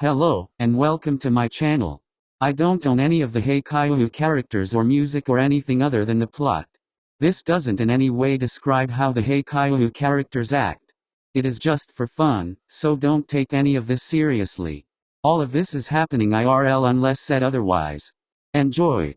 Hello, and welcome to my channel. I don't own any of the Haikyuu characters or music or anything other than the plot. This doesn't in any way describe how the Haikyuu characters act. It is just for fun, so don't take any of this seriously. All of this is happening IRL unless said otherwise. Enjoy.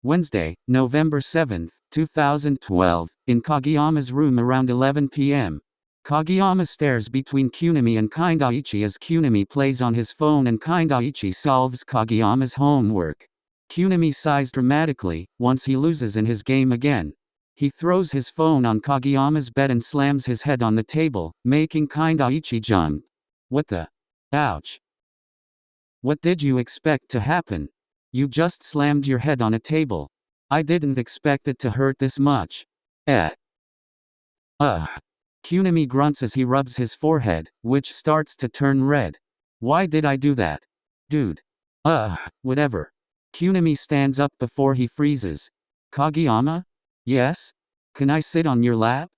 Wednesday, November 7, 2012, in Kageyama's room around 11 p.m. Kageyama stares between Kunimi and Kindaichi as Kunimi plays on his phone and Kindaichi solves Kageyama's homework. Kunimi sighs dramatically, once he loses in his game again. He throws his phone on Kageyama's bed and slams his head on the table, making Kindaichi jump. What the? Ouch. What did you expect to happen? You just slammed your head on a table. I didn't expect it to hurt this much. Kunimi grunts as he rubs his forehead, which starts to turn red. Why did I do that? Dude. Whatever. Kunimi stands up before he freezes. Kageyama? Yes? Can I sit on your lap?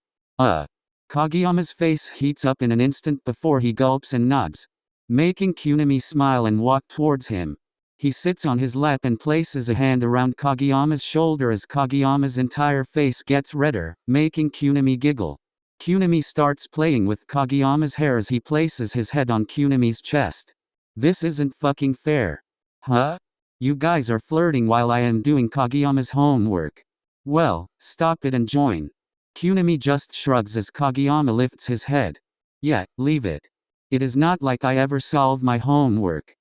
Kageyama's face heats up in an instant before he gulps and nods, making Kunimi smile and walk towards him. He sits on his lap and places a hand around Kageyama's shoulder as Kageyama's entire face gets redder, making Kunimi giggle. Kunimi starts playing with Kageyama's hair as he places his head on Kunimi's chest. This isn't fucking fair. Huh? You guys are flirting while I am doing Kageyama's homework. Well, stop it and join. Kunimi just shrugs as Kageyama lifts his head. Yeah, leave it. It is not like I ever solve my homework.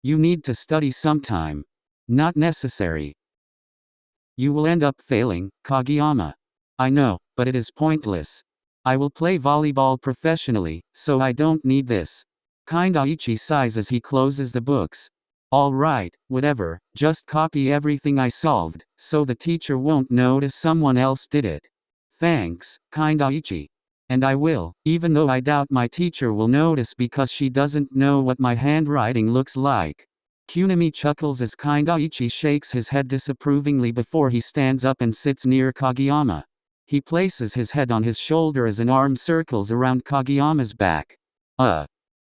You need to study sometime. Not necessary. You will end up failing, Kageyama. I know, but it is pointless. I will play volleyball professionally, so I don't need this. Kindaichi sighs as he closes the books. Alright, whatever, just copy everything I solved, so the teacher won't notice someone else did it. Thanks, Kindaichi. And I will, even though I doubt my teacher will notice because she doesn't know what my handwriting looks like. Kunimi chuckles as Kindaichi shakes his head disapprovingly before he stands up and sits near Kageyama. He places his head on his shoulder as an arm circles around Kageyama's back.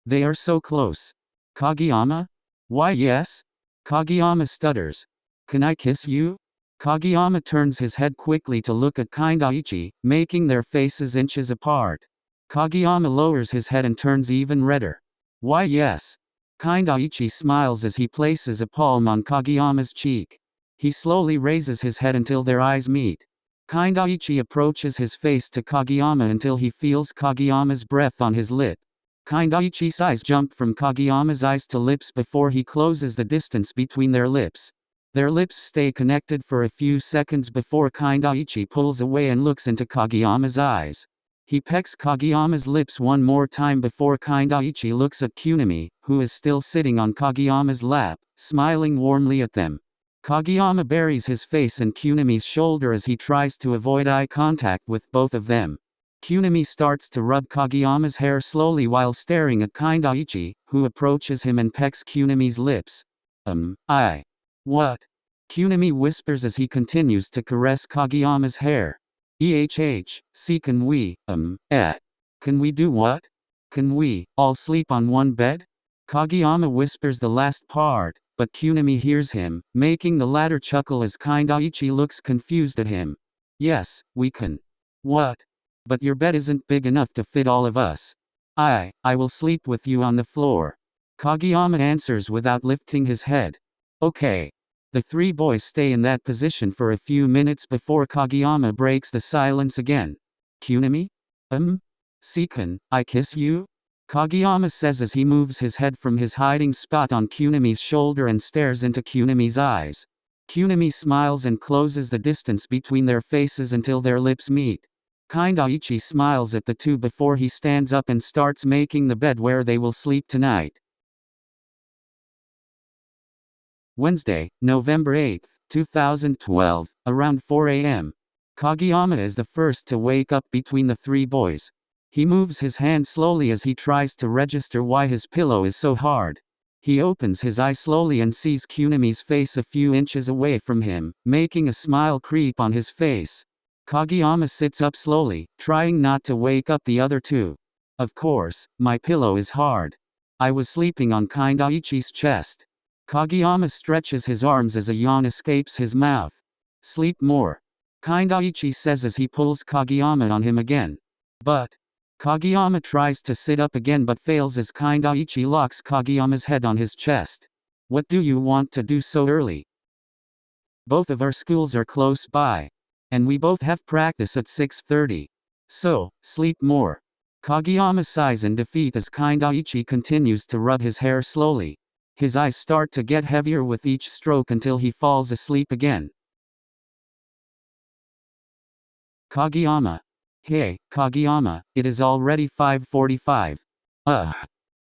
They are so close. Kageyama? Why yes? Kageyama stutters. Can I kiss you? Kageyama turns his head quickly to look at Kindaichi, making their faces inches apart. Kageyama lowers his head and turns even redder. Why yes? Kindaichi smiles as he places a palm on Kageyama's cheek. He slowly raises his head until their eyes meet. Kindaichi approaches his face to Kageyama until he feels Kageyama's breath on his lip. Kindaichi's eyes jump from Kageyama's eyes to lips before he closes the distance between their lips. Their lips stay connected for a few seconds before Kindaichi pulls away and looks into Kageyama's eyes. He pecks Kageyama's lips one more time before Kindaichi looks at Kunimi, who is still sitting on Kageyama's lap, smiling warmly at them. Kageyama buries his face in Kunimi's shoulder as he tries to avoid eye contact with both of them. Kunimi starts to rub Kageyama's hair slowly while staring at Kindaichi, who approaches him and pecks Kunimi's lips. What? Kunimi whispers as he continues to caress Kageyama's hair. See, can we, Can we do what? Can we, all sleep on one bed? Kageyama whispers the last part, but Kunimi hears him, making the latter chuckle as Kindaichi looks confused at him. Yes, we can. What? But your bed isn't big enough to fit all of us. I will sleep with you on the floor. Kageyama answers without lifting his head. Okay. The three boys stay in that position for a few minutes before Kageyama breaks the silence again. Kunimi? See, can I kiss you? Kageyama says as he moves his head from his hiding spot on Kunimi's shoulder and stares into Kunimi's eyes. Kunimi smiles and closes the distance between their faces until their lips meet. Kindaichi smiles at the two before he stands up and starts making the bed where they will sleep tonight. Wednesday, November 8, 2012, around 4 a.m. Kageyama is the first to wake up between the three boys. He moves his hand slowly as he tries to register why his pillow is so hard. He opens his eyes slowly and sees Kunimi's face a few inches away from him, making a smile creep on his face. Kageyama sits up slowly, trying not to wake up the other two. Of course, my pillow is hard. I was sleeping on Kindaichi's chest. Kageyama stretches his arms as a yawn escapes his mouth. Sleep more. Kindaichi says as he pulls Kageyama on him again. But Kageyama tries to sit up again but fails as Kindaichi locks Kageyama's head on his chest. What do you want to do so early? Both of our schools are close by. And we both have practice at 6:30. So, sleep more. Kageyama sighs in defeat as Kindaichi continues to rub his hair slowly. His eyes start to get heavier with each stroke until he falls asleep again. Kageyama. Hey, Kageyama, it is already 5:45.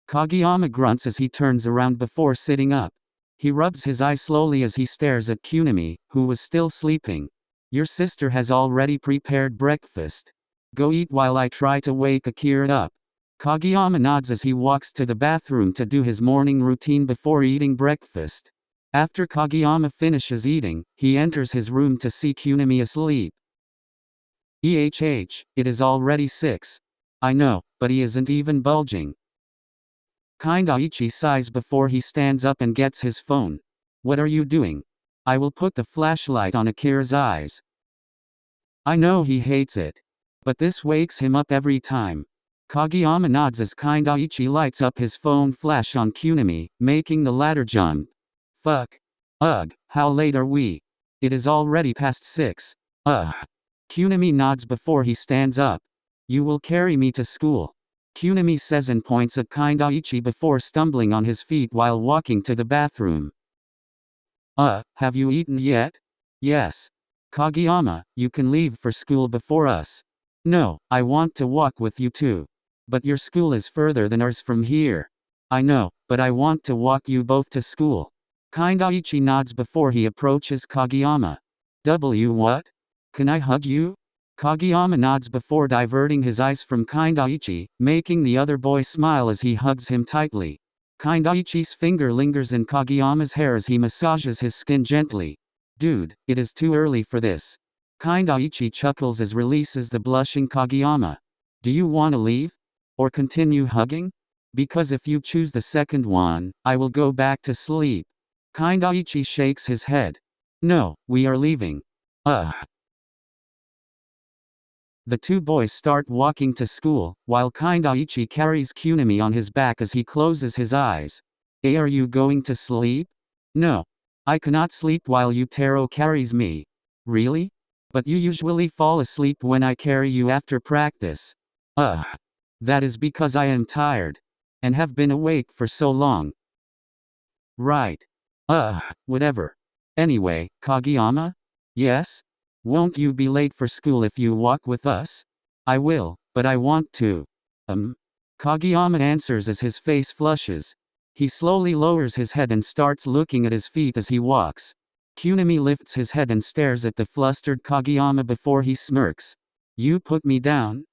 Kageyama grunts as he turns around before sitting up. He rubs his eyes slowly as he stares at Kunimi, who was still sleeping. Your sister has already prepared breakfast. Go eat while I try to wake Akira up. Kageyama nods as he walks to the bathroom to do his morning routine before eating breakfast. After Kageyama finishes eating, he enters his room to see Kunimi asleep. It is already 6. I know, but he isn't even bulging. Kindaichi sighs before he stands up and gets his phone. What are you doing? I will put the flashlight on Akira's eyes. I know he hates it. But this wakes him up every time. Kageyama nods as Kindaichi lights up his phone flash on Kunimi, making the latter jump. Fuck. Ugh, how late are we? It is already past 6. Kunimi nods before he stands up. You will carry me to school. Kunimi says and points at Kindaichi before stumbling on his feet while walking to the bathroom. Have you eaten yet? Yes. Kageyama, you can leave for school before us. No, I want to walk with you too. But your school is further than ours from here. I know, but I want to walk you both to school. Kindaichi nods before he approaches Kageyama. What? Can I hug you? Kageyama nods before diverting his eyes from Kindaichi, making the other boy smile as he hugs him tightly. Kindaichi's finger lingers in Kageyama's hair as he massages his skin gently. Dude, it is too early for this. Kindaichi chuckles as releases the blushing Kageyama. Do you want to leave? Or continue hugging? Because if you choose the second one, I will go back to sleep. Kindaichi shakes his head. No, we are leaving. The two boys start walking to school, while Kindaichi carries Kunimi on his back as he closes his eyes. Are you going to sleep? No. I cannot sleep while Yutaro carries me. Really? But you usually fall asleep when I carry you after practice. That is because I am tired. And have been awake for so long. Right. Whatever. Anyway, Kageyama? Yes? Won't you be late for school if you walk with us? I will, but I want to. Kageyama answers as his face flushes. He slowly lowers his head and starts looking at his feet as he walks. Kunimi lifts his head and stares at the flustered Kageyama before he smirks. You put me down?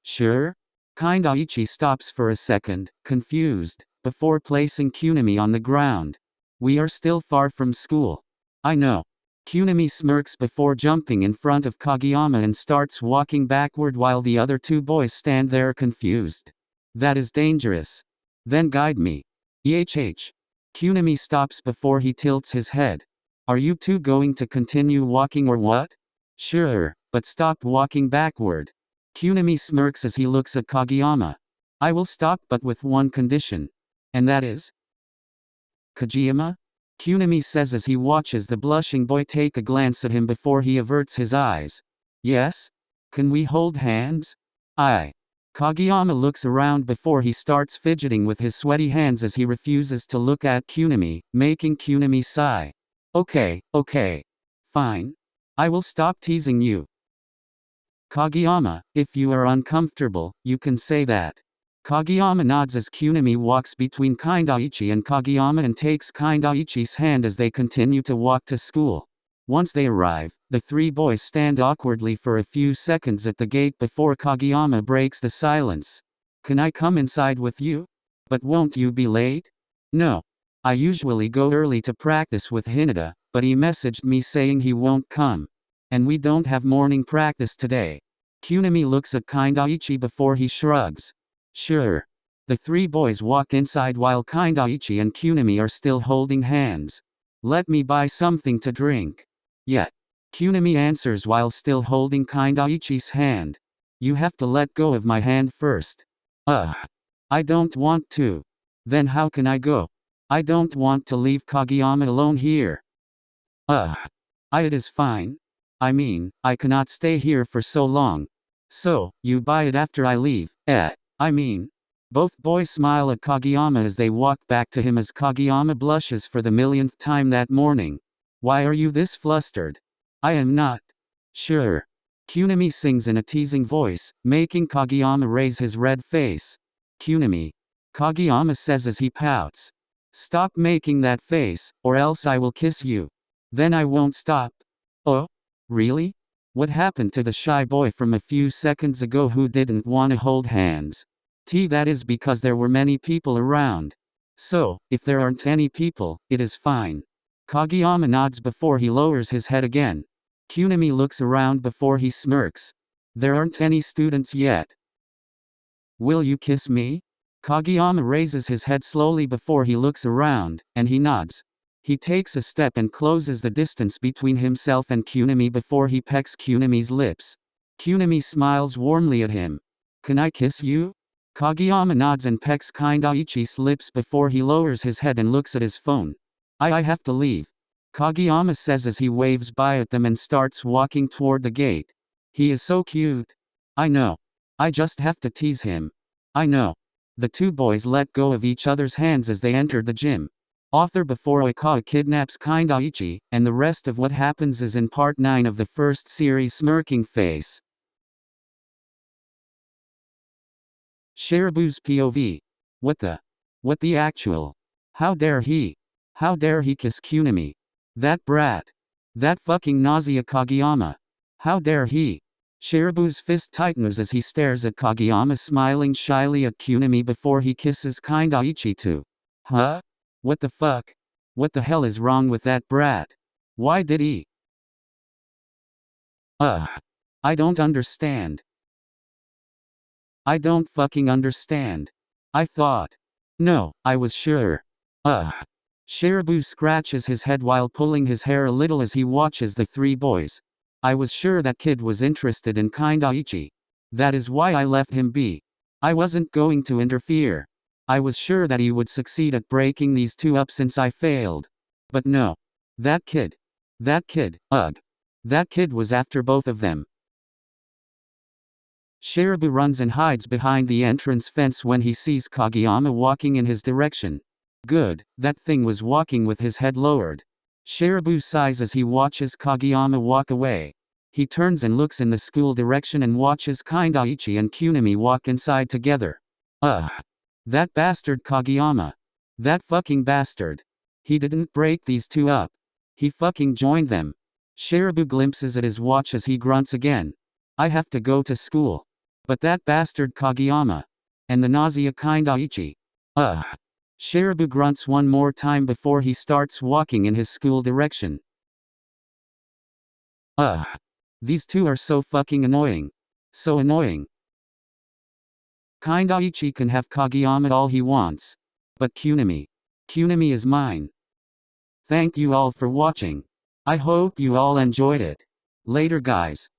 Sure? Kindaichi stops for a second, confused, before placing Kunimi on the ground. We are still far from school. I know. Kunimi smirks before jumping in front of Kageyama and starts walking backward while the other two boys stand there confused. That is dangerous. Then guide me. Kunimi stops before he tilts his head. Are you two going to continue walking or what? Sure, but stop walking backward. Kunimi smirks as he looks at Kageyama. I will stop but with one condition. And that is? Kageyama? Kunimi says as he watches the blushing boy take a glance at him before he averts his eyes. Yes? Can we hold hands? Kageyama looks around before he starts fidgeting with his sweaty hands as he refuses to look at Kunimi, making Kunimi sigh. Okay. Fine. I will stop teasing you. Kageyama, if you are uncomfortable, you can say that. Kageyama nods as Kunimi walks between Kindaichi and Kageyama and takes Kindaichi's hand as they continue to walk to school. Once they arrive, the three boys stand awkwardly for a few seconds at the gate before Kageyama breaks the silence. Can I come inside with you? But won't you be late? No. I usually go early to practice with Hinata, but he messaged me saying he won't come. And we don't have morning practice today. Kunimi looks at Kindaichi before he shrugs. Sure. The three boys walk inside while Kindaichi and Kunimi are still holding hands. Let me buy something to drink. Yeah. Kunimi answers while still holding Kindaichi's hand. You have to let go of my hand first. I don't want to. Then how can I go? I don't want to leave Kageyama alone here. It is fine. I mean, I cannot stay here for so long. So, you buy it after I leave. I mean. Both boys smile at Kageyama as they walk back to him as Kageyama blushes for the millionth time that morning. Why are you this flustered? I am not. Sure. Kunimi sings in a teasing voice, making Kageyama raise his red face. Kunimi. Kageyama says as he pouts. Stop making that face, or else I will kiss you. Then I won't stop. Oh? Really? What happened to the shy boy from a few seconds ago who didn't want to hold hands? That is because there were many people around. So, if there aren't any people, it is fine. Kageyama nods before he lowers his head again. Kunimi looks around before he smirks. There aren't any students yet. Will you kiss me? Kageyama raises his head slowly before he looks around, and he nods. He takes a step and closes the distance between himself and Kunimi before he pecks Kunimi's lips. Kunimi smiles warmly at him. Can I kiss you? Kageyama nods and pecks Kindaichi's lips before he lowers his head and looks at his phone. I have to leave. Kageyama says as he waves by at them and starts walking toward the gate. He is so cute. I know. I just have to tease him. I know. The two boys let go of each other's hands as they entered the gym. Author before Oikawa kidnaps Kindaichi, and the rest of what happens is in part 9 of the first series Smirking Face. Shirabu's POV. What the actual? How dare he? How dare he kiss Kunimi? That brat. That fucking nausea Kageyama. How dare he? Shirabu's fist tightens as he stares at Kageyama smiling shyly at Kunimi before he kisses Kindaichi too. Huh? What the fuck? What the hell is wrong with that brat? Why did he? I don't understand. I don't fucking understand. I thought. No, I was sure. Shirabu scratches his head while pulling his hair a little as he watches the three boys. I was sure that kid was interested in Kindaichi. That is why I let him be. I wasn't going to interfere. I was sure that he would succeed at breaking these two up since I failed. But no. That kid. That kid was after both of them. Shirabu runs and hides behind the entrance fence when he sees Kageyama walking in his direction. Good, that thing was walking with his head lowered. Shirabu sighs as he watches Kageyama walk away. He turns and looks in the school direction and watches Kindaichi and Kunimi walk inside together. That bastard Kageyama. That fucking bastard. He didn't break these two up. He fucking joined them. Shirabu glimpses at his watch as he grunts again. I have to go to school. But that bastard Kageyama. And the nausea Kindaichi. Shirabu grunts one more time before he starts walking in his school direction. These two are so fucking annoying. So annoying. Kindaichi can have Kageyama all he wants. But Kunimi is mine. Thank you all for watching. I hope you all enjoyed it. Later guys.